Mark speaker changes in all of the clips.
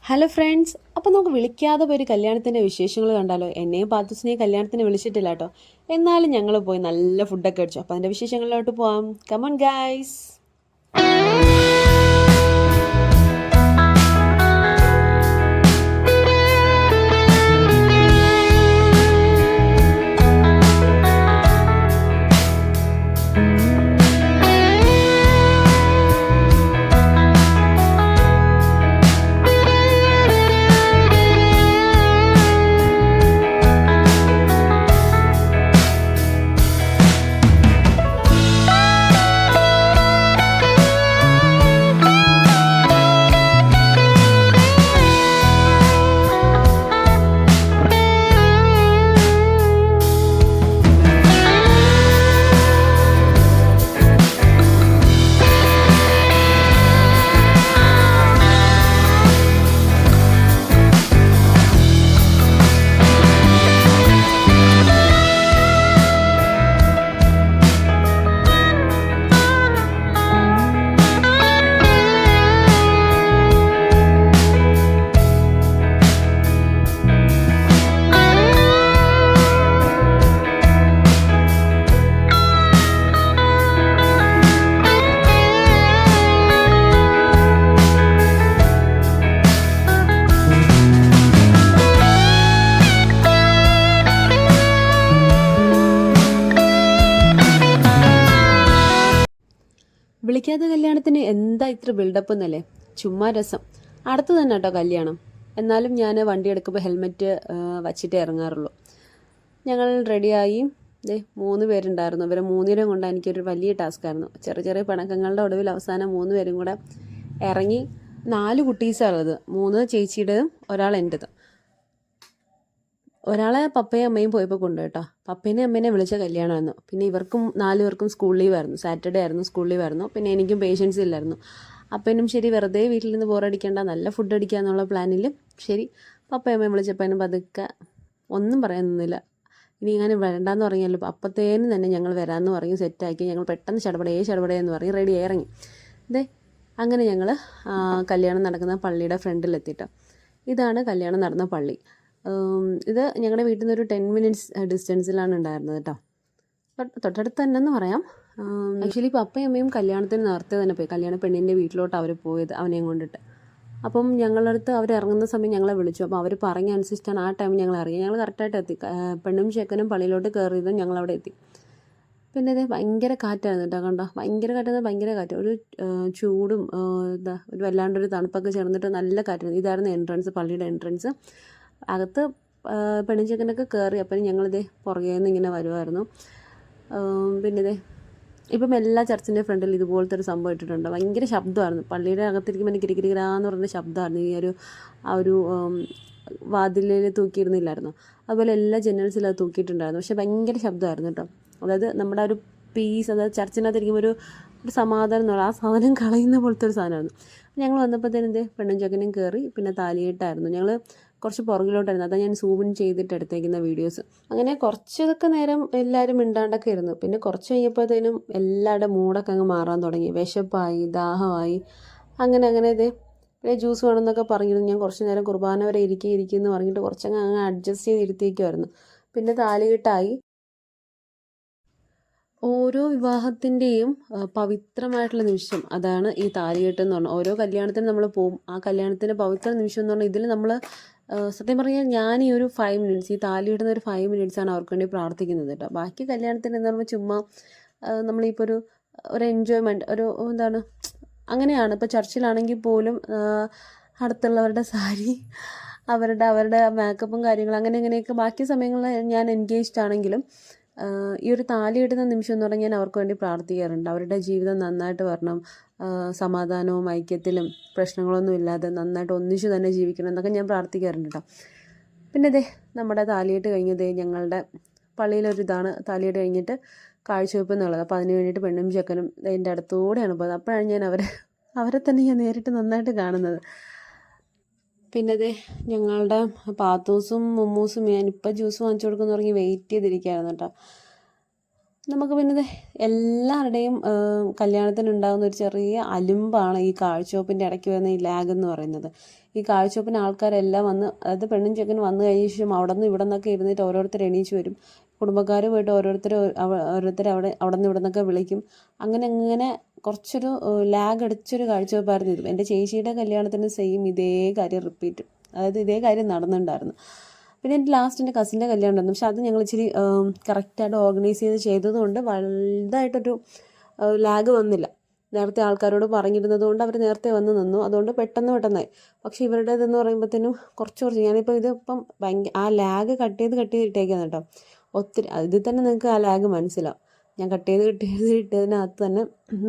Speaker 1: Hello friends, അപ്പോൾ നമുക്ക് വിളിക്കാതെ പോയി ഒരു കല്യാണത്തിൻ്റെ വിശേഷങ്ങൾ കണ്ടാലോ? എന്നെയും പാത്തുസിനെയും കല്യാണത്തിന് വിളിച്ചിട്ടില്ല കേട്ടോ. എന്നാലും ഞങ്ങൾ പോയി നല്ല ഫുഡൊക്കെ അടിച്ചു. അപ്പോൾ അതിൻ്റെ വിശേഷങ്ങളിലോട്ട് പോവാം. Come on guys. വിളിക്കാത്ത കല്യാണത്തിന് എന്താ ഇത്ര ബിൽഡപ്പ് എന്നല്ലേ? ചുമ്മാ രസം. അടുത്ത് തന്നെ കേട്ടോ കല്യാണം. എന്നാലും ഞാൻ വണ്ടി എടുക്കുമ്പോൾ ഹെൽമെറ്റ് വച്ചിട്ടേ ഇറങ്ങാറുള്ളൂ. ഞങ്ങൾ റെഡിയായി. 3 പേരുണ്ടായിരുന്നു. ഇവരെ 3 കൊണ്ട് എനിക്കൊരു വലിയ ടാസ്ക്കായിരുന്നു. ചെറിയ ചെറിയ പിണക്കങ്ങളുടെ ഒടുവിൽ അവസാനം 3 പേരും കൂടെ ഇറങ്ങി. 4 കുട്ടീസാണുള്ളത്. 3 ചേച്ചിയുടേതും ഒരാൾ എൻ്റെതും. ഒരാളെ പപ്പയും അമ്മയും പോയപ്പോൾ കൊണ്ട് കേട്ടോ. പപ്പേനെ അമ്മേനെ വിളിച്ച കല്യാണമായിരുന്നു. പിന്നെ ഇവർക്കും 4 പേർക്കും സ്കൂൾ ലീവായിരുന്നു. സാറ്റർഡേ ആയിരുന്നു സ്കൂൾ ലീവായിരുന്നു. പിന്നെ എനിക്കും പേഷ്യൻസ് ഇല്ലായിരുന്നു. അപ്പനും ശരി, വെറുതെ വീട്ടിൽ നിന്ന് ബോറടിക്കേണ്ട, നല്ല ഫുഡ് അടിക്കുക എന്നുള്ള പ്ലാനിൽ ശരി പപ്പയും അമ്മയും വിളിച്ചപ്പോൾ പതുക്കെ ഒന്നും പറയാൻ നിന്നില്ല. ഇനി ഇങ്ങനെ വരണ്ടെന്ന് പറഞ്ഞല്ലോ. അപ്പത്തേനും തന്നെ ഞങ്ങൾ വരാമെന്ന് പറയും. സെറ്റാക്കി ഞങ്ങൾ പെട്ടെന്ന് ചടപടയെന്ന് പറയും റെഡി ഇറങ്ങി. അങ്ങനെ ഞങ്ങൾ കല്യാണം നടക്കുന്ന പള്ളിയുടെ ഫ്രണ്ടിലെത്തിട്ടോ. ഇതാണ് കല്യാണം നടന്ന പള്ളി. ഇത് ഞങ്ങളുടെ വീട്ടിൽ നിന്നൊരു 10 മിനിറ്റ്സ് ഡിസ്റ്റൻസിലാണ് ഉണ്ടായിരുന്നത് കേട്ടോ. തൊട്ടടുത്ത് തന്നെ എന്ന് പറയാം. ആക്ച്വലി പപ്പയും അമ്മയും കല്യാണത്തിന് നേരത്തെ തന്നെ പോയി. കല്യാണ പെണ്ണിൻ്റെ വീട്ടിലോട്ട് അവർ പോയത് അവനെയും കൊണ്ടിട്ട്. അപ്പം ഞങ്ങളുടെ അടുത്ത് അവർ ഇറങ്ങുന്ന സമയം ഞങ്ങളെ വിളിച്ചു. അപ്പോൾ അവർ പറഞ്ഞ അനുസരിച്ചാണ് ആ ടൈം ഞങ്ങൾ ഇറങ്ങി. ഞങ്ങൾ കറക്റ്റായിട്ട് എത്തി. പെണ്ണും ചെക്കനും പള്ളിയിലോട്ട് കയറിയതും ഞങ്ങളവിടെ എത്തി. പിന്നെ ഇത് ഭയങ്കര കാറ്റായിരുന്നു കേട്ടോ. കണ്ടോ, ഭയങ്കര കാറ്റെന്ന് ഭയങ്കര കാറ്റ്. ഒരു ചൂടും ഒരു വല്ലാണ്ടൊരു തണുപ്പൊക്കെ ചേർന്നിട്ട് നല്ല കാറ്റായിരുന്നു. ഇതായിരുന്നു എൻട്രൻസ്, പള്ളിയുടെ എൻട്രൻസ്. അകത്ത് പെണ്ണും ചെക്കനൊക്കെ കയറി. അപ്പം ഞങ്ങളിതേ പുറകെ നിന്ന് ഇങ്ങനെ വരുമായിരുന്നു. പിന്നെ ഇപ്പം എല്ലാ ചർച്ചിൻ്റെ ഫ്രണ്ടിൽ ഇതുപോലത്തെ ഒരു സംഭവം ഇട്ടിട്ടുണ്ട്. ഭയങ്കര ശബ്ദമായിരുന്നു. പള്ളിയുടെ അകത്തിരിക്കുമ്പോൾ എനിക്ക് കിരികിരാന്ന് പറഞ്ഞ ശബ്ദമായിരുന്നു. ആ ഒരു വാതിലിൽ തൂക്കിയിരുന്നില്ലായിരുന്നു. അതുപോലെ എല്ലാ ജനൽസിലും അത് തൂക്കിയിട്ടുണ്ടായിരുന്നു. പക്ഷേ ഭയങ്കര ശബ്ദമായിരുന്നു കേട്ടോ. അതായത് നമ്മുടെ ഒരു പീസ്, അതായത് ചർച്ചിനകത്തിരിക്കുമ്പോൾ ഒരു സമാധാനം എന്ന് പറയുക, ആ സാധനം കളയുന്ന പോലത്തെ ഒരു സാധനമായിരുന്നു. ഞങ്ങൾ വന്നപ്പോഴത്തേനും പെണ്ണും ചെക്കനും കയറി. പിന്നെ താലികെട്ടായിരുന്നു. ഞങ്ങൾ കുറച്ച് പുറകിലോട്ടായിരുന്നു. അതാണ് ഞാൻ സൂം ചെയ്തിട്ട് എടുത്തേക്കുന്ന വീഡിയോസ്. അങ്ങനെ കുറച്ചൊക്കെ നേരം എല്ലാവരും മിണ്ടാണ്ടൊക്കെ ഇരുന്നു. പിന്നെ കുറച്ച് കഴിഞ്ഞപ്പോഴത്തേനും എല്ലാവരുടെ മൂടൊക്കെ അങ്ങ് മാറാൻ തുടങ്ങി. വിശപ്പായി, ദാഹമായി. അങ്ങനെ പിന്നെ ജ്യൂസ് വേണമെന്നൊക്കെ പറഞ്ഞിരുന്നു. ഞാൻ കുറച്ച് നേരം കുർബാന വരെ ഇരിക്കുമെന്ന് പറഞ്ഞിട്ട് കുറച്ചങ്ങ് അഡ്ജസ്റ്റ് ചെയ്ത് ഇരുത്തിയേക്കുമായിരുന്നു. പിന്നെ താലികെട്ടായി. ഓരോ വിവാഹത്തിൻ്റെയും പവിത്രമായിട്ടുള്ള നിമിഷം അതാണ് ഈ താലികെട്ട് എന്ന് പറഞ്ഞാൽ. ഓരോ കല്യാണത്തിനും നമ്മൾ പോകും. ആ കല്യാണത്തിൻ്റെ പവിത്ര നിമിഷം എന്ന് പറഞ്ഞാൽ ഇതിൽ നമ്മൾ സത്യം പറഞ്ഞാൽ ഞാൻ ഈ ഒരു 5 മിനിറ്റ്സ്, ഈ താലിയിടുന്ന ഒരു 5 മിനിറ്റ്സാണ് അവർക്ക് വേണ്ടി പ്രാർത്ഥിക്കുന്നത് കേട്ടോ. ബാക്കി കല്യാണത്തിന് എന്ന് പറയുമ്പോൾ ചുമ്മാ നമ്മളിപ്പോൾ ഒരു എൻജോയ്മെൻറ്റ്, ഒരു എന്താണ് അങ്ങനെയാണ്. ഇപ്പോൾ ചർച്ചിലാണെങ്കിൽ പോലും അടുത്തുള്ളവരുടെ സാരി, അവരുടെ മേക്കപ്പും കാര്യങ്ങളും അങ്ങനെയൊക്കെ ബാക്കി സമയങ്ങളിൽ ഞാൻ എൻഗേജ്ഡ് ആണെങ്കിലും ഈ ഒരു താലിയിടുന്ന നിമിഷം എന്ന് പറഞ്ഞാൽ ഞാൻ അവർക്ക് വേണ്ടി പ്രാർത്ഥിക്കാറുണ്ട്. അവരുടെ ജീവിതം നന്നായിട്ട് വരണം, സമാധാനവും ഐക്യത്തിലും പ്രശ്നങ്ങളൊന്നും ഇല്ലാതെ നന്നായിട്ട് ഒന്നിച്ചു തന്നെ ജീവിക്കണം എന്നൊക്കെ ഞാൻ പ്രാർത്ഥിക്കാറുണ്ട് കേട്ടോ. പിന്നെ നമ്മുടെ താലിയിട്ട് കഴിഞ്ഞത് ഞങ്ങളുടെ പള്ളിയിലൊരിതാണ്. താലിയിട്ട് കഴിഞ്ഞിട്ട് കാഴ്ചവെപ്പ് എന്നുള്ളത്. അപ്പോൾ അതിന് വേണ്ടിയിട്ട് പെണ്ണും ചെക്കനും എൻ്റെ അടുത്തൂടെയാണ് പോയത്. അപ്പോഴാണ് ഞാൻ അവരെ തന്നെ ഞാൻ നേരിട്ട് നന്നായിട്ട് കാണുന്നത്. പിന്നെ ഞങ്ങളുടെ പാത്തൂസും മുമ്മൂസും ഞാനിപ്പോൾ ജ്യൂസ് വാങ്ങിച്ചു കൊടുക്കുമെന്ന് പറഞ്ഞ് വെയിറ്റ് ചെയ്തിരിക്കുകയായിരുന്നു കേട്ടോ. നമുക്ക് പിന്നെ ദേ എല്ലാവരുടെയും കല്യാണത്തിനുണ്ടാകുന്ന ഒരു ചെറിയ അലുമ്പാണ് ഈ കാഴ്ചവെപ്പിൻ്റെ ഇടയ്ക്ക് വരുന്ന ഈ ലാഗ് എന്ന് പറയുന്നത്. ഈ കാഴ്ചവെപ്പിന് ആൾക്കാരെല്ലാം വന്ന്, അതായത് പെണ്ണും ചെക്കനും വന്നു കഴിഞ്ഞ ശേഷം അവിടെ നിന്ന് ഇവിടെ നിന്നൊക്കെ ഇരുന്നിട്ട് ഓരോരുത്തർ എണീച്ച് വരും. കുടുംബക്കാർ പോയിട്ട് ഓരോരുത്തർ അവിടെ നിന്ന് ഇവിടെ നിന്നൊക്കെ വിളിക്കും. അങ്ങനെ അങ്ങനെ കുറച്ചൊരു ലാഗ് അടിച്ചൊരു കാഴ്ചവെപ്പായിരുന്നു ഇത്. എൻ്റെ ചേച്ചിയുടെ കല്യാണത്തിന് സെയിം ഇതേ കാര്യം റിപ്പീറ്റ്, അതായത് ഇതേ കാര്യം നടന്നിട്ടുണ്ടായിരുന്നു. പിന്നെ എൻ്റെ ലാസ്റ്റ് എൻ്റെ കസിൻ്റെ കല്യാണം ഉണ്ടായിരുന്നു. പക്ഷെ അത് ഞങ്ങൾ ഇച്ചിരി കറക്റ്റായിട്ട് ഓർഗനൈസ് ചെയ്തതുകൊണ്ട് വലുതായിട്ടൊരു ലാഗ് വന്നില്ല. നേരത്തെ ആൾക്കാരോട് പറഞ്ഞിരുന്നത് കൊണ്ട് അവർ നേരത്തെ വന്ന് നിന്നു. അതുകൊണ്ട് പെട്ടെന്നായി. പക്ഷേ ഇവരുടേതെന്ന് പറയുമ്പോഴത്തേനും കുറച്ച് ഞാനിപ്പോൾ ഇതിപ്പം ആ ലാഗ് കട്ട് ചെയ്ത് ഇട്ടേക്കാണ് കേട്ടോ. ഒത്തിരി ഇതിൽ തന്നെ നിങ്ങൾക്ക് ആ ലാഗ് മനസ്സിലാവും. ഞാൻ കട്ട് ചെയ്ത് ഇട്ടതിനകത്ത് തന്നെ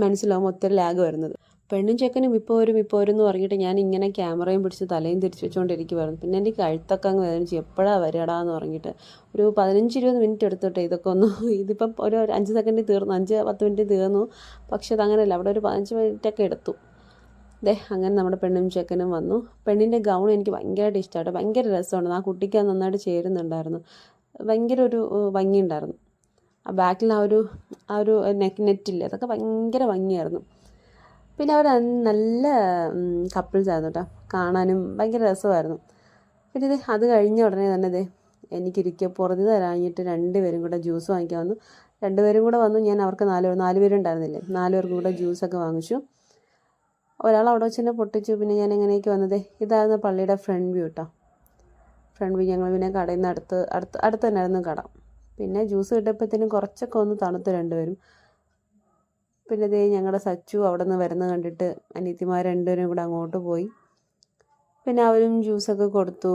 Speaker 1: മനസ്സിലാവും ഒത്തിരി ലാഗ് വരുന്നത്. പെണ്ണും ചെക്കനും ഇപ്പോൾ വരും എന്ന് പറഞ്ഞിട്ട് ഞാൻ ഇങ്ങനെ ക്യാമറയും പിടിച്ച് തലയും തിരിച്ച് വെച്ചുകൊണ്ടിരിക്കുമായിരുന്നു. പിന്നെ എൻ്റെ കഴുത്തൊക്കെ അങ്ങ് വേദനിച്ചു. എപ്പോഴാണ് വരികടാന്ന് പറഞ്ഞിട്ട് ഒരു 15-20 മിനിറ്റ് എടുത്തിട്ട് ഇതൊക്കെ ഒന്ന്, ഇതിപ്പം ഒരു 5 സെക്കൻഡിൽ തീർന്നു, 5-10 മിനിറ്റ് തീർന്നു. പക്ഷെ അതങ്ങനെയല്ല, അവിടെ ഒരു 15 മിനിറ്റൊക്കെ എടുത്തു. അങ്ങനെ നമ്മുടെ പെണ്ണും ചെക്കനും വന്നു. പെണ്ണിൻ്റെ ഗൗൺ എനിക്ക് ഭയങ്കരമായിട്ട് ഇഷ്ടമായിട്ട്, ഭയങ്കര രസമുണ്ട്. ആ കുട്ടിക്ക് അത് നന്നായിട്ട് ചേരുന്നുണ്ടായിരുന്നു. ഭയങ്കര ഒരു ഭംഗിയുണ്ടായിരുന്നു. ആ ബാക്കിൽ ആ ഒരു നെറ്റില്ലേ, അതൊക്കെ ഭയങ്കര ഭംഗിയായിരുന്നു. പിന്നെ അവർ നല്ല കപ്പിൾസ് ആയിരുന്നു കേട്ടോ, കാണാനും ഭയങ്കര രസമായിരുന്നു. പിന്നെ അത് കഴിഞ്ഞ ഉടനെ തന്നെ എനിക്കിരിക്കുക പുറത്ത് തരാഞ്ഞിട്ട് 2 പേരും കൂടെ ജ്യൂസ് വാങ്ങിക്കാൻ വന്നു. 2 പേരും കൂടെ വന്നു. ഞാൻ അവർക്ക് 4 പേരുണ്ടായിരുന്നില്ലേ, 4 പേർക്കും കൂടെ ജ്യൂസൊക്കെ വാങ്ങിച്ചു. ഒരാൾ അവിടെ വെച്ച് തന്നെ പൊട്ടിച്ചു. പിന്നെ ഞാൻ എങ്ങനെയൊക്കെ വന്നത്, ഇതായിരുന്നു പള്ളിയുടെ ഫ്രണ്ട് വ്യൂ കേട്ടോ. Front view. ഞങ്ങൾ പിന്നെ കടയിൽ നിന്ന് അടുത്ത് തന്നെയായിരുന്നു കട. പിന്നെ ജ്യൂസ് കിട്ടിയപ്പോഴത്തേനും കുറച്ചൊക്കെ ഒന്ന് തണുത്ത് 2 പേരും. പിന്നെ ഞങ്ങളുടെ സച്ചു അവിടെ നിന്ന് വരുന്നത് കണ്ടിട്ട് അനിയത്തിമാർ 2 പേരും കൂടെ അങ്ങോട്ട് പോയി. പിന്നെ അവരും ജ്യൂസൊക്കെ കൊടുത്തു.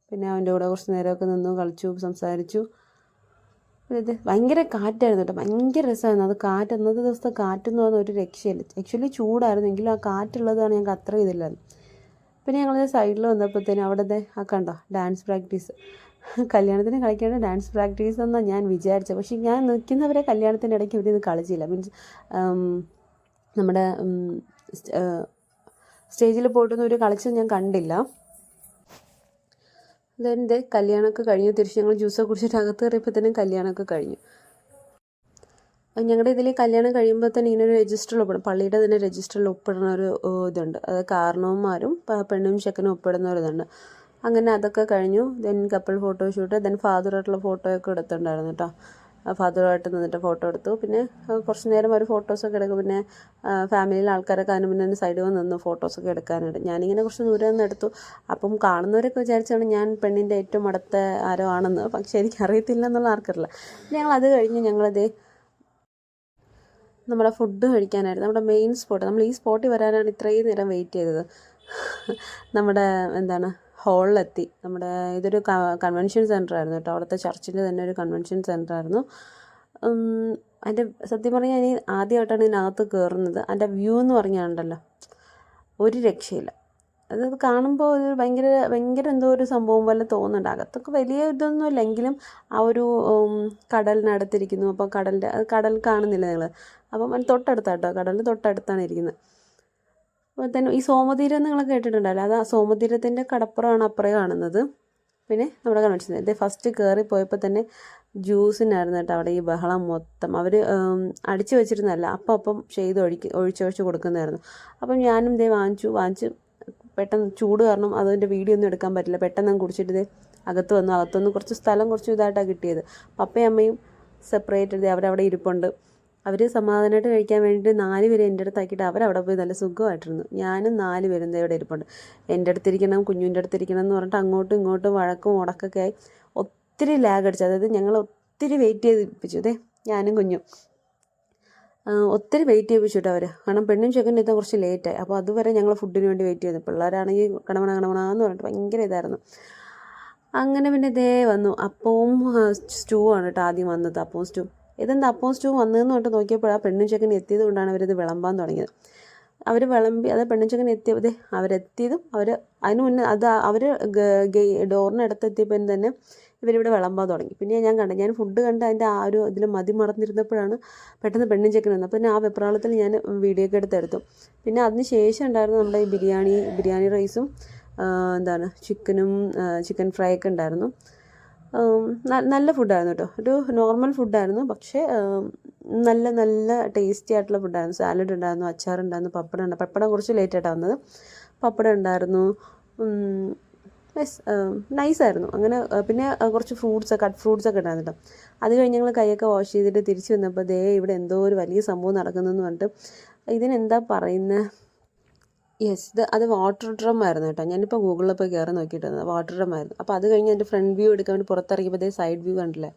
Speaker 1: പിന്നെ അവൻ്റെ കൂടെ കുറച്ച് നേരമൊക്കെ നിന്നു, കളിച്ചു, സംസാരിച്ചു. പിന്നെ ഭയങ്കര കാറ്റായിരുന്നു കേട്ടോ, ഭയങ്കര രസമായിരുന്നു. അത് കാറ്റ്, അന്നത്തെ ദിവസത്തെ കാറ്റെന്ന് പറഞ്ഞാൽ ഒരു രക്ഷയില്ല. ആക്ച്വലി ചൂടായിരുന്നെങ്കിലും ആ കാറ്റുള്ളതാണ് ഞങ്ങൾക്ക് അത്ര ഇതില്ലായിരുന്നു. പിന്നെ ഞങ്ങൾ സൈഡിൽ വന്നപ്പോഴത്തേനും അവിടെ കണ്ടോ ഡാൻസ് പ്രാക്ടീസ്. കല്യാണത്തിന് കളിക്കേണ്ട ഡാൻസ് പ്രാക്ടീസ് എന്നാണ് ഞാൻ വിചാരിച്ചത്. പക്ഷേ ഞാൻ നിൽക്കുന്നവരെ കല്യാണത്തിൻ്റെ ഇടയ്ക്ക് ഇവരിത് കളിച്ചില്ല. മീൻസ് നമ്മുടെ സ്റ്റേജിൽ പോയിട്ടൊന്നും ഒരു കളിച്ചത് ഞാൻ കണ്ടില്ല. അതെൻ്റെ കല്യാണമൊക്കെ കഴിഞ്ഞു. തിരിച്ച് ഞങ്ങൾ ജ്യൂസൊക്കെ കുടിച്ചിട്ട് അകത്ത് കയറിയപ്പോഴത്തേനും കല്യാണമൊക്കെ കഴിഞ്ഞു. ഞങ്ങളുടെ ഇതിൽ കല്യാണം കഴിയുമ്പോൾ തന്നെ ഇങ്ങനെ ഒരു രജിസ്റ്ററിൽ ഒപ്പിടും, പള്ളിയുടെ തന്നെ രജിസ്റ്ററിൽ ഒപ്പിടുന്ന ഒരു ഇതുണ്ട്. അത് കാരണവന്മാരും പെണ്ണും ചെക്കനും ഒപ്പിടുന്ന ഒരു ഇതുണ്ട്. അങ്ങനെ അതൊക്കെ കഴിഞ്ഞു. Then couple photoshoot. ദെൻ ഫാദറായിട്ടുള്ള ഫോട്ടോയൊക്കെ എടുത്തിട്ടുണ്ടായിരുന്നു കേട്ടോ. ഫാദറുമായിട്ട് നിന്നിട്ട് ഫോട്ടോ എടുത്തു. പിന്നെ കുറച്ച് നേരം ഒരു ഫോട്ടോസൊക്കെ എടുക്കും. പിന്നെ ഫാമിലിയിലെ ആൾക്കാരൊക്കെ അതിന് മുന്നേ സൈഡിൽ നിന്ന് ഫോട്ടോസൊക്കെ എടുക്കാനായിട്ട് ഞാനിങ്ങനെ കുറച്ച് ദൂരെ നിന്ന് എടുത്തു. അപ്പം കാണുന്നവരൊക്കെ വിചാരിച്ചാണ് ഞാൻ പെണ്ണിൻ്റെ ഏറ്റവും അടുത്ത ആരോ ആണെന്ന്. പക്ഷേ എനിക്കറിയത്തില്ല എന്നുള്ള ആർക്കറിയില്ല. ഞങ്ങളത് കഴിഞ്ഞ് ഞങ്ങളത് നമ്മുടെ ഫുഡ് കഴിക്കാനായിരുന്നു. നമ്മുടെ മെയിൻ സ്പോട്ട്, നമ്മൾ ഈ സ്പോട്ടിൽ വരാനാണ് ഇത്രയും നേരം വെയിറ്റ് ചെയ്തത്. നമ്മുടെ ഹോളിലെത്തി. നമ്മുടെ ഇതൊരു കൺവെൻഷൻ സെൻ്റർ ആയിരുന്നു കേട്ടോ. അവിടുത്തെ ചർച്ചിൻ്റെ തന്നെ ഒരു കൺവെൻഷൻ സെൻ്റർ ആയിരുന്നു. അതിൻ്റെ സത്യം പറഞ്ഞാൽ ഞാൻ ആദ്യമായിട്ടാണ് ഇതിനകത്ത് കയറുന്നത്. അതിൻ്റെ വ്യൂ എന്ന് പറഞ്ഞാലുണ്ടല്ലോ ഒരു രക്ഷയില്ല. അത് കാണുമ്പോൾ ഒരു ഭയങ്കര എന്തോ ഒരു സംഭവം പോലെ തോന്നുന്നുണ്ട്. അകത്തൊക്കെ വലിയ ഇതൊന്നും ഇല്ല, എങ്കിലും ആ ഒരു കടലിനടുത്തിരിക്കുന്നു. അപ്പോൾ കടൽ കാണുന്നില്ല നിങ്ങൾ. അപ്പം അതിന് തൊട്ടടുത്താട്ടോ, കടലിന് തൊട്ടടുത്താണ് ഇരിക്കുന്നത്. അപ്പോൾ തന്നെ ഈ സോമതീരം നിങ്ങൾ കേട്ടിട്ടുണ്ടല്ലോ, അത് ആ സോമതീരത്തിൻ്റെ കടപ്പുറമാണ് അപ്പുറേ കാണുന്നത്. പിന്നെ നമ്മുടെ കൺവെൻഷൻ ഇത് ഫസ്റ്റ് കയറി പോയപ്പോൾ തന്നെ ജ്യൂസിനായിരുന്നു കേട്ടോ അവിടെ ഈ ബഹളം മൊത്തം. അവർ അടിച്ചു വെച്ചിരുന്നതല്ല, അപ്പം ചെയ്ത് ഒഴിച്ചൊഴിച്ച് കൊടുക്കുന്നതായിരുന്നു. അപ്പം ഞാനും വാങ്ങിച്ച് പെട്ടെന്ന് ചൂട് കാരണം അതിൻ്റെ വീഡിയോ ഒന്നും എടുക്കാൻ പറ്റില്ല. പെട്ടെന്ന് കുടിച്ചിട്ട് അകത്തുനിന്ന് കുറച്ച് സ്ഥലം കുറച്ച് ഇതായിട്ടാണ് കിട്ടിയത്. പപ്പയും അമ്മയും സെപ്പറേറ്റ് അവരവിടെ ഇരിപ്പുണ്ട്. അവർ സമാധാനമായിട്ട് കഴിക്കാൻ വേണ്ടിയിട്ട് 4 പേര് എൻ്റെ അടുത്താക്കിയിട്ട് അവരവിടെ പോയി നല്ല സുഖമായിട്ടിരുന്നു. ഞാനും 4 പേരും ഇവിടെ ഇരിപ്പുണ്ട്. എൻ്റെ അടുത്തിരിക്കണം, കുഞ്ഞുവിൻ്റെ അടുത്തിരിക്കണം എന്ന് പറഞ്ഞിട്ട് അങ്ങോട്ടും ഇങ്ങോട്ടും വഴക്കും ഉടക്കൊക്കെ ആയി ഒത്തിരി ലാഗ് അടിച്ചു. അതായത് ഞങ്ങൾ ഒത്തിരി വെയിറ്റ് ചെയ്യിപ്പിച്ചു. ഞാനും കുഞ്ഞും ഒത്തിരി വെയിറ്റ് ചെയ്യിപ്പിച്ചിട്ട് അവർ. കാരണം പെണ്ണും ചെക്കനും എത്താൻ കുറച്ച് ലേറ്റായി. അപ്പോൾ അതുവരെ ഞങ്ങൾ ഫുഡിന് വേണ്ടി വെയിറ്റ് ചെയ്തു. പിള്ളേരാണെങ്കിൽ കണമണാന്ന് പറഞ്ഞിട്ട് ഭയങ്കര ഇതായിരുന്നു. അങ്ങനെ പിന്നെ വന്നു. അപ്പവും സ്റ്റൂ ആണ് കേട്ടോ ആദ്യം വന്നത്. അപ്പവും സ്റ്റൂ. ഇതെന്താ അപ്പവും സ്റ്റൂ വന്നതെന്ന് പറഞ്ഞിട്ട് നോക്കിയപ്പോഴാണ് പെണ്ണും ചെക്കനും എത്തിയത് കൊണ്ടാണ് അവരിത് വിളമ്പാൻ തുടങ്ങിയത്. അവർ വിളമ്പി, അത് പെണ്ണും ചെക്കൻ എത്തിയത് അവരെത്തിയതും അതിന് മുന്നേ അവർ ഡോറിനടുത്തെത്തിയപ്പോൾ തന്നെ ഇവരിവിടെ വിളമ്പാൻ തുടങ്ങി. പിന്നെ ഞാൻ ഫുഡ് കണ്ട് അതിൻ്റെ ആ ഒരു ഇതിൽ മറന്നിരുന്നപ്പോഴാണ് പെട്ടെന്ന് പെണ്ണും ചെക്കൻ വന്നത്. അപ്പോൾ പിന്നെ ആ വെപ്രാളത്തിൽ ഞാൻ വീഡിയോ ഒക്കെ എടുത്തെടുത്തു. പിന്നെ അതിന് ശേഷം ഉണ്ടായിരുന്നു നമ്മുടെ ഈ ബിരിയാണി റൈസും ചിക്കൻ ഫ്രൈ ഒക്കെ ഉണ്ടായിരുന്നു. നല്ല ഫുഡായിരുന്നു കേട്ടോ. ഒരു നോർമൽ ഫുഡായിരുന്നു, പക്ഷേ നല്ല നല്ല ടേസ്റ്റി ആയിട്ടുള്ള ഫുഡായിരുന്നു. സാലഡ് ഉണ്ടായിരുന്നു, അച്ചാറുണ്ടായിരുന്നു, പപ്പടം കുറച്ച് ലേറ്റായിട്ടാണ് വന്നത്. പപ്പടം ഉണ്ടായിരുന്നു. നൈസായിരുന്നു. അങ്ങനെ പിന്നെ കുറച്ച് കട്ട് ഫ്രൂട്ട്സൊക്കെ ഉണ്ടായിരുന്നു കേട്ടോ. അത് കഴിഞ്ഞ് ഞങ്ങൾ കൈയൊക്കെ വാഷ് ചെയ്തിട്ട് തിരിച്ച് വന്നപ്പോൾ ഇവിടെ എന്തോ ഒരു വലിയ സംഭവം നടക്കുന്നതെന്ന് പറഞ്ഞിട്ട് ഇതിനെന്താ പറയുന്നത്, അത് വാട്ടർ ഡ്രം ആയിരുന്നു കേട്ടോ. ഞാനിപ്പോൾ ഗൂഗിളിൽ പോയി കയറി നോക്കിയിട്ടുണ്ട്, വാട്ടർ ഡ്രം ആയിരുന്നു. അപ്പോൾ അത് കഴിഞ്ഞ് എൻ്റെ ഫ്രണ്ട് വ്യൂ എടുക്കാൻ വേണ്ടി പുറത്തിറങ്ങിയപ്പോൾ സൈഡ് വ്യൂ കണ്ടില്ലേ.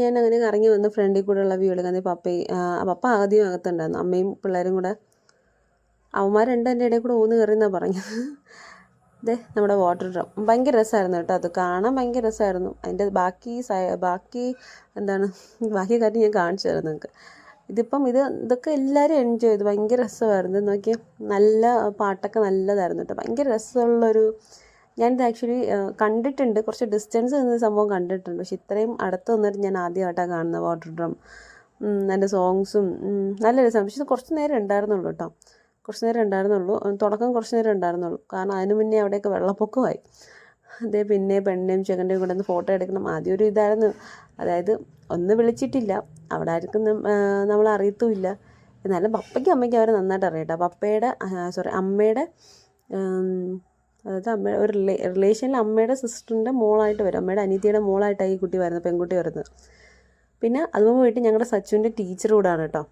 Speaker 1: ഞാൻ അങ്ങനെ കറങ്ങി വന്ന് ഫ്രണ്ടിൽ കൂടെ ഉള്ള വ്യൂ എടുക്കാൻ പപ്പ ആദ്യം അകത്തുണ്ടായിരുന്നു, അമ്മയും പിള്ളേരും കൂടെ. അവന്മാർ എൻ്റെ ഇടയിൽ കൂടെ ഊന്ന് കയറിയെന്നാണ് പറഞ്ഞത്. നമ്മുടെ വാട്ടർ ഡ്രം ഭയങ്കര രസമായിരുന്നു കേട്ടോ. അത് കാണാൻ ഭയങ്കര രസമായിരുന്നു. അതിൻ്റെ ബാക്കി ബാക്കി കാര്യം ഞാൻ കാണിച്ചു തരാം നിങ്ങൾക്ക്. ഇതൊക്കെ എല്ലാവരും എൻജോയ് ചെയ്തു. ഭയങ്കര രസമായിരുന്നു. നോക്കിയാൽ നല്ല പാട്ടൊക്കെ നല്ലതായിരുന്നു കേട്ടോ. ഭയങ്കര രസമുള്ളൊരു, ഞാനിത് ആക്ച്വലി കണ്ടിട്ടുണ്ട്, കുറച്ച് ഡിസ്റ്റൻസ് നിന്ന് സംഭവം കണ്ടിട്ടുണ്ട്. പക്ഷെ ഇത്രയും അടുത്ത് വന്നിട്ട് ഞാൻ ആദ്യമായിട്ടാണ് കാണുന്നത് വാട്ടർ ഡ്രം. അതിൻ്റെ സോങ്സും നല്ല രസമാണ്. പക്ഷെ കുറച്ച് നേരം ഉണ്ടായിരുന്നുള്ളൂ കേട്ടോ. തുടക്കം കുറച്ച് നേരം ഉണ്ടായിരുന്നുള്ളൂ. കാരണം അതിന് മുന്നേ അവിടെയൊക്കെ വെള്ളപ്പൊക്കമായി. പിന്നെ പെണ്ണിനെയും ചെക്കൻ്റെയും കൂടെ ഒന്ന് ഫോട്ടോ എടുക്കണം. ആദ്യം ഒരു ഇതായിരുന്നു, അതായത് ഒന്നും വിളിച്ചിട്ടില്ല, അവിടെ ആർക്കും നമ്മൾ അറിയത്തുമില്ല. എന്നാലും പപ്പയ്ക്കും അമ്മയ്ക്കും അവരെ നന്നായിട്ട് അറിയാം കേട്ടോ. അമ്മയുടെ അതായത് ഒരു റിലേഷനിൽ അമ്മയുടെ സിസ്റ്ററിൻ്റെ മോളായിട്ട് വരും, അമ്മയുടെ അനിയത്തിയുടെ മോളായിട്ടാണ് ഈ കുട്ടി വരുന്നത്, പെൺകുട്ടി വരുന്നത്. പിന്നെ അതുകൊണ്ട് പോയിട്ട് ഞങ്ങളുടെ സച്ചുവിൻ്റെ ടീച്ചർ കൂടാണ് കേട്ടോ.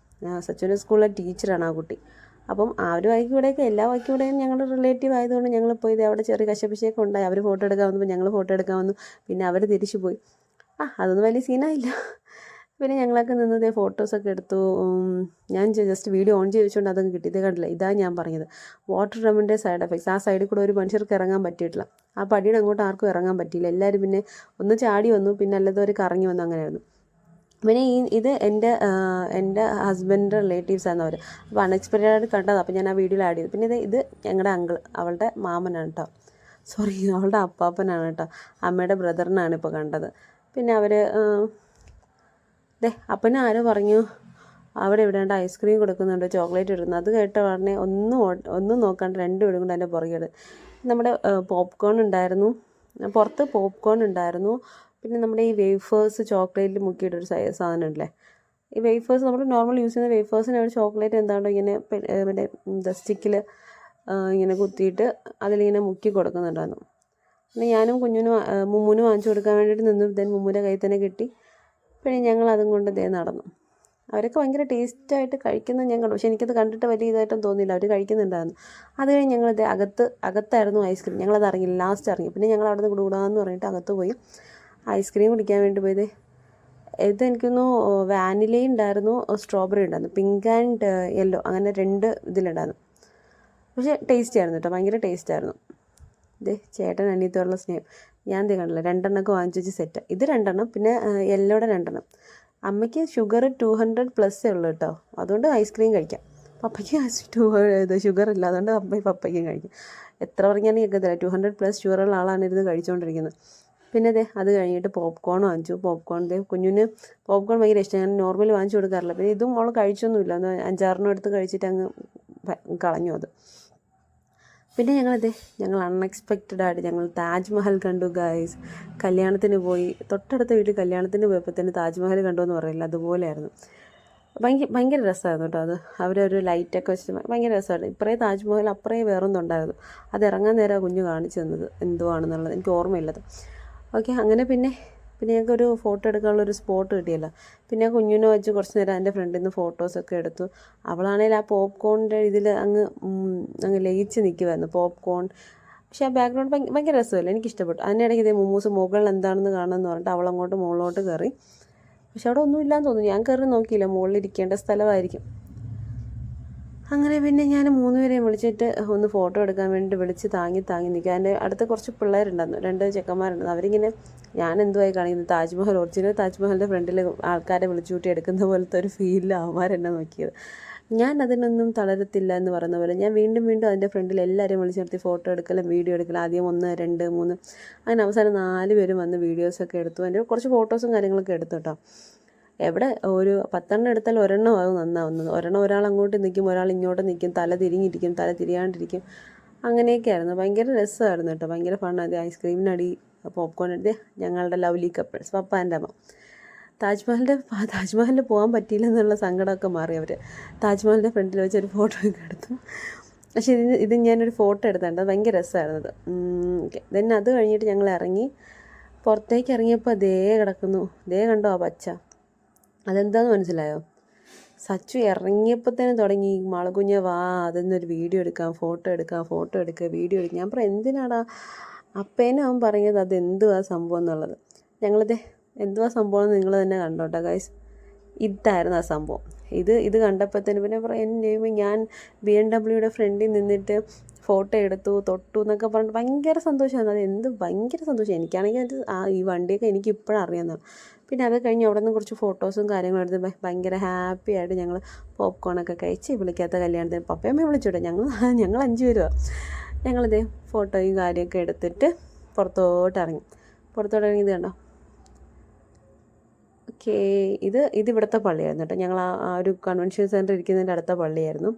Speaker 1: സച്ചുവിൻ്റെ സ്കൂളിലെ ടീച്ചറാണ് ആ കുട്ടി. അപ്പം ആ ഒരു വഴിക്കൂടെയൊക്കെ എല്ലാ വഴിക്കൂടെയും ഞങ്ങൾ റിലേറ്റീവ് ആയതുകൊണ്ട് ഞങ്ങൾ പോയി അവിടെ ചെറിയ കശപിശയൊക്കെ ഉണ്ടായി. അവർ ഫോട്ടോ എടുക്കാൻ വന്നപ്പോൾ ഞങ്ങൾ ഫോട്ടോ എടുക്കാൻ വന്നു. പിന്നെ അവർ തിരിച്ചു പോയി. അതൊന്നും വലിയ സീനായില്ല. പിന്നെ ഞങ്ങളൊക്കെ നിന്ന് ഫോട്ടോസൊക്കെ എടുത്തു. ഞാൻ ജസ്റ്റ് വീഡിയോ ഓൺ ചെയ്ത് വെച്ചുകൊണ്ട് അതൊക്കെ കിട്ടി. കണ്ടില്ല, ഇതാണ് ഞാൻ പറഞ്ഞത് വാട്ടർ ഡ്രമ്മിൻ്റെ സൈഡ് എഫക്ട്സ്. ആ സൈഡിൽ കൂടെ ഒരു മനുഷ്യർക്ക് ഇറങ്ങാൻ പറ്റിയിട്ടില്ല. ആ പടിയുടെ അങ്ങോട്ട് ആർക്കും ഇറങ്ങാൻ പറ്റിയില്ല. എല്ലാവരും പിന്നെ ഒന്ന് ചാടി വന്നു, പിന്നെ അല്ലാത്തവർ കറങ്ങി വന്നു, അങ്ങനെയായിരുന്നു. പിന്നെ ഇത് എൻ്റെ ഹസ്ബൻഡിൻ്റെ റിലേറ്റീവ്സ് ആണ് അവർ. അപ്പോൾ അൺഎക്സ്പെക്റ്റഡ് ആയിട്ട് കണ്ടത്. അപ്പോൾ ഞാൻ ആ വീഡിയോയിൽ ആഡ് ചെയ്തു. പിന്നെ ഇത് ഞങ്ങളുടെ അങ്കിൾ, അവളുടെ മാമനാണ് കേട്ടോ, അവളുടെ അപ്പാപ്പനാണ് കേട്ടോ, അമ്മയുടെ ബ്രദറിനാണ് ഇപ്പോൾ കണ്ടത്. പിന്നെ അവർ അപ്പനെ ആരോ പറഞ്ഞു അവിടെ എവിടെയാണ്ട് ഐസ്ക്രീം കൊടുക്കുന്നുണ്ട്, ചോക്ലേറ്റ് എടുക്കുന്നു. അത് കേട്ട ഉടനെ ഒന്നും നോക്കാണ്ട് രണ്ടുപേരും കൊണ്ട് എൻ്റെ പുറകെ. നമ്മുടെ പോപ്കോൺ ഉണ്ടായിരുന്നു, പുറത്ത് പോപ്കോൺ ഉണ്ടായിരുന്നു. പിന്നെ നമ്മുടെ ഈ വേഫേഴ്സ് ചോക്ലേറ്റിൽ മുക്കിയിട്ടൊരു സാധനം ഉണ്ടല്ലേ, ഈ വേഫേഴ്സ് നമ്മൾ നോർമൽ യൂസ് ചെയ്യുന്ന വേഫേഴ്സിന് ഒരു ചോക്ലേറ്റ് എന്താണ്ടോ ഇങ്ങനെ മറ്റേ സ്റ്റിക്കിൽ ഇങ്ങനെ കുത്തിയിട്ട് അതിലിങ്ങനെ മുക്കി കൊടുക്കുന്നുണ്ടായിരുന്നു. പിന്നെ ഞാനും മുമ്മുനും വാങ്ങിച്ചു കൊടുക്കാൻ വേണ്ടിയിട്ട് നിന്നു. മുമ്മുൻ്റെ കയ്യിൽ തന്നെ കിട്ടി. പിന്നെ ഞങ്ങൾ അതും കൊണ്ട് നടന്നു. അവരൊക്കെ ഭയങ്കര ടേസ്റ്റായിട്ട് കഴിക്കുന്നത് ഞാൻ കണ്ടു. പക്ഷേ എനിക്കത് കണ്ടിട്ട് വലിയ ഇതായിട്ടും തോന്നിയില്ല, അവർ കഴിക്കുന്നുണ്ടായിരുന്നു. അത് കഴിഞ്ഞ് ഞങ്ങളിത് അകത്തായിരുന്നു ഐസ്ക്രീം. ഞങ്ങളത് ഇറങ്ങിയില്ല, ലാസ്റ്റ് ഇറങ്ങി. പിന്നെ ഞങ്ങൾ അവിടെ നിന്ന് കൂടാന്ന് പറഞ്ഞിട്ട് അകത്ത് പോയി ഐസ്ക്രീം കുടിക്കാൻ വേണ്ടി പോയത്. ഇത് എനിക്കൊന്ന് വാനില ഉണ്ടായിരുന്നു, സ്ട്രോബെറി ഉണ്ടായിരുന്നു, പിങ്ക് ആൻഡ് യെല്ലോ, അങ്ങനെ 2 ഇതിലുണ്ടായിരുന്നു. പക്ഷേ ടേസ്റ്റി ആയിരുന്നു കേട്ടോ, ഭയങ്കര ടേസ്റ്റായിരുന്നു. ചേട്ടൻ അനിയത്തോടുള്ള സ്നേഹം ഞാൻ കണ്ടില്ല. 2 എണ്ണമൊക്കെ വാങ്ങിച്ചു വെച്ച് സെറ്റ്. ഇത് 2 എണ്ണം, പിന്നെ യെല്ലോയുടെ 2 എണ്ണം. അമ്മയ്ക്ക് ഷുഗർ 200+ ഉള്ളൂ കേട്ടോ, അതുകൊണ്ട് ഐസ്ക്രീം കഴിക്കാം. പപ്പയ്ക്ക് ഷുഗർ ഇല്ല, അതുകൊണ്ട് പപ്പയ്ക്കും കഴിക്കാം. എത്ര പറഞ്ഞാലും കേൾക്കത്തില്ല, 200+ ഷുഗറുള്ള ആളാണ് ഇരുന്ന് കഴിച്ചുകൊണ്ടിരിക്കുന്നത്. പിന്നെ അത് കഴിഞ്ഞിട്ട് പോപ്കോൺ വാങ്ങിച്ചു. കുഞ്ഞിന് പോപ്കോൺ ഭയങ്കര ഇഷ്ടം. ഞാൻ നോർമലി വാങ്ങിച്ചു കൊടുക്കാറില്ല. പിന്നെ ഇതും അവൾ കഴിച്ചൊന്നുമില്ല, 5-6 എടുത്ത് കഴിച്ചിട്ട് അങ്ങ് കളഞ്ഞു അത്. പിന്നെ ഞങ്ങൾ അൺഎക്സ്പെക്റ്റഡ് ആയിട്ട് ഞങ്ങൾ താജ്മഹൽ കണ്ടു ഗൈസ്. കല്യാണത്തിന് പോയി, തൊട്ടടുത്ത വീട്ടിൽ കല്യാണത്തിന് പോയപ്പോൾ തന്നെ താജ്മഹൽ കണ്ടു എന്ന് പറയില്ല, അതുപോലെയായിരുന്നു. ഭയങ്കര രസമായിരുന്നു കേട്ടോ. അത് അവരൊരു ലൈറ്റൊക്കെ വെച്ചിട്ട് ഭയങ്കര രസമായിരുന്നു. ഇപ്പറേ താജ്മഹൽ, അപ്പറേ വേറൊന്നുണ്ടായിരുന്നു. അത് ഇറങ്ങാൻ നേരം കുഞ്ഞ് കാണിച്ചു തന്നത് എന്തുവാണെന്നുള്ളത് എനിക്ക് ഓർമ്മയില്ലത്. ഓക്കെ, അങ്ങനെ പിന്നെ ഞങ്ങൾക്കൊരു ഫോട്ടോ എടുക്കാനുള്ളൊരു സ്പോട്ട് കിട്ടിയല്ലോ. പിന്നെ കുഞ്ഞിനെ വെച്ച് കുറച്ച് നേരം എൻ്റെ ഫ്രണ്ടിൽ നിന്ന് ഫോട്ടോസൊക്കെ എടുത്തു. അവളാണെങ്കിൽ ആ പോപ്കോണിൻ്റെ ഇതിൽ അങ്ങ് ലയിച്ച് നിൽക്കുമായിരുന്നു പോപ്കോൺ. പക്ഷേ ആ ബാക്ക്ഗ്രൗണ്ട് ഭയങ്കര രസമല്ലേ, എനിക്കിഷ്ടപ്പെട്ടു. അതിനിടയ്ക്ക് മുമ്മൂസ് മുകളിൽ എന്താണെന്ന് കാണുമെന്ന് പറഞ്ഞിട്ട് അവളങ്ങോട്ട് മുകളിലോട്ട് കയറി. പക്ഷെ അവിടെ ഒന്നുമില്ലാന്ന് തോന്നുന്നു, ഞാൻ കയറി നോക്കിയില്ല, മുകളിൽ ഇരിക്കേണ്ട സ്ഥലമായിരിക്കും. അങ്ങനെ പിന്നെ ഞാൻ 3 പേരെയും വിളിച്ചിട്ട് ഒന്ന് ഫോട്ടോ എടുക്കാൻ വേണ്ടി വിളിച്ച് താങ്ങി നിൽക്കുക. എൻ്റെ അടുത്ത് കുറച്ച് പിള്ളേരുണ്ടായിരുന്നു, 2 ചെക്കന്മാരുണ്ടായിരുന്നു. അവരിങ്ങനെ ഞാൻ എന്തുമായി കാണിക്കുന്നത്, ഒറിജിനൽ താജ്മഹലിൻ്റെ ഫ്രണ്ടിൽ ആൾക്കാരെ വിളിച്ചുകൂട്ടി എടുക്കുന്ന പോലത്തെ ഒരു ഫീലിൽ അവന്മാരെന്നെ നോക്കിയത്. ഞാൻ അതിനൊന്നും തളരത്തില്ല എന്ന് പറയുന്ന പോലെ ഞാൻ വീണ്ടും അതിൻ്റെ ഫ്രണ്ടിൽ എല്ലാവരെയും വിളിച്ച് നിർത്തി ഫോട്ടോ എടുക്കലും വീഡിയോ എടുക്കലും. ആദ്യം 1, 2, 3 അങ്ങനെ അവസാനം 4 പേരും വന്ന് വീഡിയോസൊക്കെ എടുത്തു. എൻ്റെ കുറച്ച് ഫോട്ടോസും കാര്യങ്ങളൊക്കെ എടുത്തു കേട്ടോ. എവിടെ ഒരു 10 എണ്ണം എടുത്താൽ ഒരെണ്ണം ആകും നന്നാവുന്നത്. ഒരാൾ അങ്ങോട്ട് നിൽക്കും, ഒരാൾ ഇങ്ങോട്ട് നിൽക്കും, തല തിരിഞ്ഞിരിക്കും, തല തിരിയാണ്ടിരിക്കും, അങ്ങനെയൊക്കെയായിരുന്നു. ഭയങ്കര രസമായിരുന്നു കേട്ടോ, ഭയങ്കര ഫണ്ണാണ്. ഐസ്ക്രീമിനടി പോപ്കോൺ എടുത്ത് ഞങ്ങളുടെ ലവ്ലി കപ്പിൾസ് പപ്പാൻ്റെ അമ്മ താജ്മഹലിൽ പോകാൻ പറ്റിയില്ലെന്നുള്ള സങ്കടമൊക്കെ മാറി അവർ താജ്മഹലിൻ്റെ ഫ്രണ്ടിൽ വെച്ച് ഒരു ഫോട്ടോ ഒക്കെ എടുത്തു. പക്ഷേ ഇത് ഞാനൊരു ഫോട്ടോ എടുത്തിട്ടുണ്ട്, ഭയങ്കര രസമായിരുന്നത്. ദെൻ അത് കഴിഞ്ഞിട്ട് ഞങ്ങൾ ഇറങ്ങി. പുറത്തേക്ക് ഇറങ്ങിയപ്പോൾ ദേ കിടക്കുന്നു, ദേ കണ്ടോ ആ പച്ച, അതെന്താണെന്ന് മനസ്സിലായോ? സച്ചു ഇറങ്ങിയപ്പോൾ തന്നെ തുടങ്ങി മാളകുഞ്ഞ വാ അതൊന്നൊരു വീഡിയോ എടുക്കാം, ഫോട്ടോ എടുക്കുക വീഡിയോ എടുക്കുക. ഞാൻ പറയാം എന്തിനാടാ? അപ്പേനെ അവൻ പറഞ്ഞത് അതെന്തുവാ സംഭവം എന്നുള്ളത്. ഞങ്ങളിത് എന്തുവാ സംഭവം എന്ന് നിങ്ങൾ തന്നെ കണ്ടോട്ടോ ഗൈസ്. ഇതായിരുന്നു ആ സംഭവം. ഇത് കണ്ടപ്പോഴത്തേന് പിന്നെ പറയാം ഞാൻ BMW ഫ്രണ്ടിൽ നിന്നിട്ട് ഫോട്ടോ എടുത്തു തൊട്ടു എന്നൊക്കെ പറഞ്ഞിട്ട് ഭയങ്കര സന്തോഷമാണ്. അത് ഭയങ്കര സന്തോഷം. എനിക്കാണെങ്കിൽ ഈ വണ്ടിയൊക്കെ എനിക്ക് ഇപ്പോഴും അറിയാവുന്നതാണ്. പിന്നെ അത് കഴിഞ്ഞ് അവിടെ നിന്ന് കുറച്ച് ഫോട്ടോസും കാര്യങ്ങളും എടുത്ത് ഭയങ്കര ഹാപ്പി ആയിട്ട് ഞങ്ങൾ പോപ്കോണൊക്കെ കഴിച്ച് വിളിക്കാത്ത കല്യാണത്തിന് പപ്പയമ്മയെ വിളിച്ചോട്ടെ. ഞങ്ങൾ 5 പേരുമാണ്. ഞങ്ങളിതേ ഫോട്ടോയും കാര്യമൊക്കെ എടുത്തിട്ട് പുറത്തോട്ട് ഇറങ്ങി ഇത് കണ്ടോ. ഓക്കേ, ഇത് ഇവിടുത്തെ പള്ളിയായിരുന്നു കേട്ടോ. ഞങ്ങൾ ആ ഒരു കൺവെൻഷൻ സെൻറ്റർ ഇരിക്കുന്നതിൻ്റെ അടുത്ത പള്ളിയായിരുന്നു.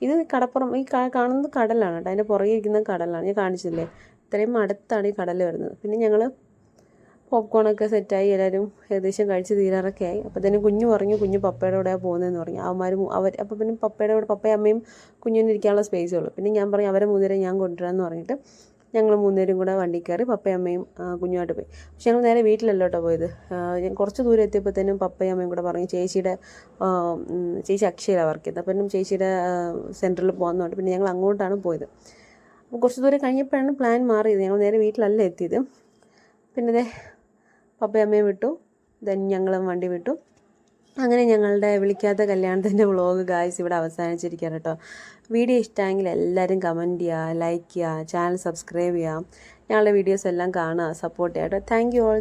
Speaker 1: ഇത് കടപ്പുറം, ഈ കാണുന്നത് കടലാണ് കേട്ടോ. അതിൻ്റെ പുറകെ ഇരിക്കുന്ന കടലാണ്, ഞാൻ കാണിച്ചില്ലേ. ഇത്രയും അടുത്താണ് ഈ കടൽ വരുന്നത്. പിന്നെ ഞങ്ങൾ പോപ്കോണൊക്കെ സെറ്റായി, എല്ലാവരും ഏകദേശം കഴിച്ച് തീരാറൊക്കെ ആയി. അപ്പോൾ തന്നെ കുഞ്ഞു പറഞ്ഞു കുഞ്ഞു പപ്പയുടെ കൂടെയാണ് പോകുന്നതെന്ന് പറഞ്ഞു. അപ്പോൾ പിന്നെ പപ്പയുടെ കൂടെ പപ്പയും അമ്മയും കുഞ്ഞിന് ഇരിക്കാനുള്ള സ്പേസേ ഉള്ളൂ. പിന്നെ ഞാൻ പറഞ്ഞു അവരെ 3 ഞാൻ കൊണ്ടുവരാമെന്ന് പറഞ്ഞിട്ട് ഞങ്ങൾ 3 കൂടെ വണ്ടി കയറി പപ്പയും അമ്മയും കുഞ്ഞുമായിട്ട് പോയി. പക്ഷെ ഞങ്ങൾ നേരെ വീട്ടിലല്ല കേട്ടോ പോയത്. ഞാൻ കുറച്ച് ദൂരം എത്തിയപ്പോഴത്തേനും പപ്പയും അമ്മയും കൂടെ പറഞ്ഞു ചേച്ചി അക്ഷയയിലാണ് വർക്ക് ചെയ്യുന്നത്. അപ്പം ചേച്ചിയുടെ സെൻറ്ററിൽ പോകുന്നതുകൊണ്ട് പിന്നെ ഞങ്ങൾ അങ്ങോട്ടാണ് പോയത്. അപ്പോൾ കുറച്ച് ദൂരം കഴിഞ്ഞപ്പോഴാണ് പ്ലാൻ മാറിയത്. ഞങ്ങൾ നേരെ വീട്ടിലല്ല എത്തിയത്. പിന്നെ പപ്പയും അമ്മയും വിട്ടു, ദെൻ ഞങ്ങളും വണ്ടി വിട്ടു. അങ്ങനെ ഞങ്ങളുടെ വിളിക്കാത്ത കല്യാണത്തിൻ്റെ വ്ളോഗ് ഗായ്സ് ഇവിടെ അവസാനിച്ചിരിക്കുകയാണ് കേട്ടോ. വീഡിയോ ഇഷ്ടമായെങ്കിൽ എല്ലാവരും കമൻറ്റ് ചെയ്യുക, ലൈക്ക് ചെയ്യുക, ചാനൽ സബ്സ്ക്രൈബ് ചെയ്യുക, ഞങ്ങളുടെ വീഡിയോസ് എല്ലാം കാണുക, സപ്പോർട്ട് ചെയ്യുക കേട്ടോ. Thank you all.